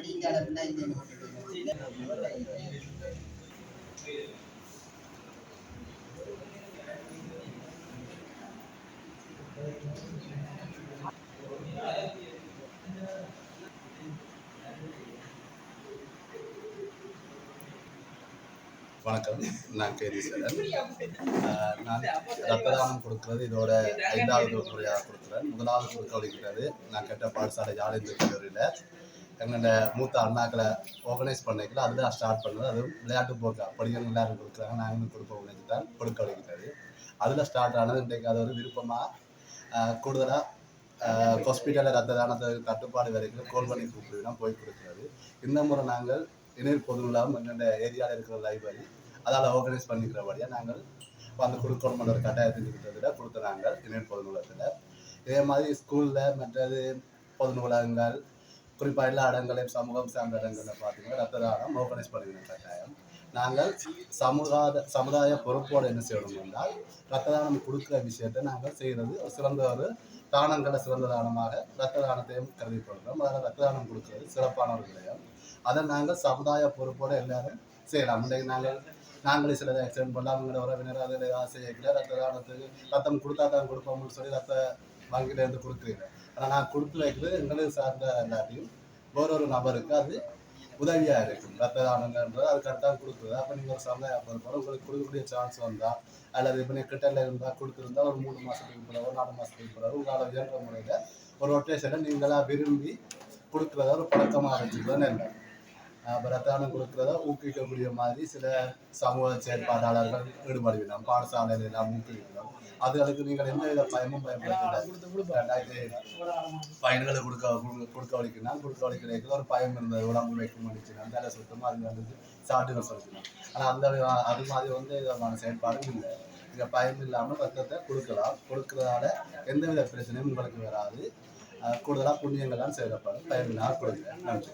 வணக்கம், நான் கேதீஸ்வரன். நான் ரத்த தானம் கொடுக்கறது இதோட 5வது முறையாக கொடுக்குறேன். முதலாவது கொடுக்க வலிக்கிறது நான் கேட்ட பாடசாலை ஜாலேந்திர கல்லூரியில் எங்களோட மூத்த அண்ணாக்களை ஆர்கனைஸ் பண்ணிக்கல அதுதான் ஸ்டார்ட் பண்ணது. அதுவும் விளையாட்டு போக்கா படிகள் எல்லாரும் கொடுக்குறாங்க, நாங்களும் கொடுக்க உழைச்சி தான் கொடுக்க வலிக்கிறது. அதில் ஸ்டார்ட் ஆனது இன்றைக்கு அது ஒரு விருப்பமாக கூடுதலாக ஹாஸ்பிட்டலில் ரத்த தானத்துக்கு கட்டுப்பாடு வரைக்கும் கோல் பண்ணி கூப்பிடுவோம் போய் கொடுக்குறது. இந்த முறை நாங்கள் இணைய பொதுவிழாவும் எங்களோட ஏரியாவில் இருக்கிற லைப்ரரி அதால் ஆர்கனைஸ் பண்ணிக்கிறபடியாக நாங்கள் வந்து கொடுக்கணும் ஒரு கட்டாயத்துக்கு இருக்கிறதுல கொடுத்த நாங்கள் இணைய பொது நூலகத்தில். இதே மாதிரி ஸ்கூலில் மற்றது பொது நூலகங்கள் குறிப்பாக எல்லா இடங்களையும் சமூகம் சார்ந்த இடங்களில் பார்த்தீங்கன்னா ரத்த தானம் ஆர்கனைஸ் பண்ணிக்கிற கட்டாயம். நாங்கள் சமுதாய பொறுப்போடு என்ன செய்யணும் என்றால் ரத்த தானம் கொடுக்குற விஷயத்தை நாங்கள் செய்கிறது சிறந்த ஒரு தானங்களை சிறந்த தானமாக ரத்த தானத்தையும் கருதிப்படுறோம். அதில் ரத்த தானம் கொடுக்குறது சிறப்பான ஒரு விடயம். அதை நாங்கள் சமுதாய பொறுப்போடு எல்லாரும் செய்யலாம். நாங்களே சில ஆக்சிடென்ட் பண்ணலாம், அவங்களோட உறவினர் அதில் ஏதாவது செய்யல ரத்த தானத்துக்கு ரத்தம் கொடுத்தா தான் கொடுப்போம்னு சொல்லி ரத்த வங்கியிலேருந்து கொடுக்குறீங்க. ஆனால் நான் கொடுத்து வைக்கிறது எங்களுக்கு சார்ந்த எல்லாத்தையும் வேறொரு நபருக்கு அது உதவியாக இருக்கும். ரத்த தானங்கன்றது அதுக்கடுத்தான் கொடுக்குறது. அப்போ நீங்கள் ஒரு சமுதாய பொறுப்போடு உங்களுக்கு கொடுக்கக்கூடிய சான்ஸ் வந்தால் அல்லது இப்போ நீங்கள் கிட்டல இருந்தால் கொடுத்துருந்தா ஒரு 3 மாதத்துக்கு பிறகு 4 மாதத்துக்கு பிறகு உங்களால் இயன்ற முறையில் ஒரு ரொட்டேஷனை நீங்களாக விரும்பி கொடுக்குறத ஒரு பழக்கமாக வச்சுக்கிறதுன்னு இல்லை. ரத்த தானம் கொடுக்குறத ஊக்குவிக்கக்கூடிய மாதிரி சில சமூக செயற்பாட்டாளர்கள் ஈடுபடுவினோம். பாடசாலையில் எல்லாம் ஊக்குவிக்கிறோம். அதுகளுக்கு நீங்கள் எந்த வித பயமும் பயன்படுத்தலை. பயன்களை கொடுக்க வலிக்கணும் கொடுக்க வலிக்கிறதுக்கு ஒரு பயம் இருந்தது. உடம்பு வைக்க முடிச்சுனா வேலை சுத்தமாக அது வந்து சாப்பிட்டு சொல்லிக்கணும். ஆனால் அது மாதிரி விதமான செயற்பாடும் இல்லை. இங்கே பயம் இல்லாமல் ரத்தத்தை கொடுக்குறதால எந்தவித பிரச்சனையும் உங்களுக்கு வராது. கூடுதலாக புண்ணியங்கள்லாம் செயல்படும். பயமில்லாமல் கொடுக்குறேன். நன்றி.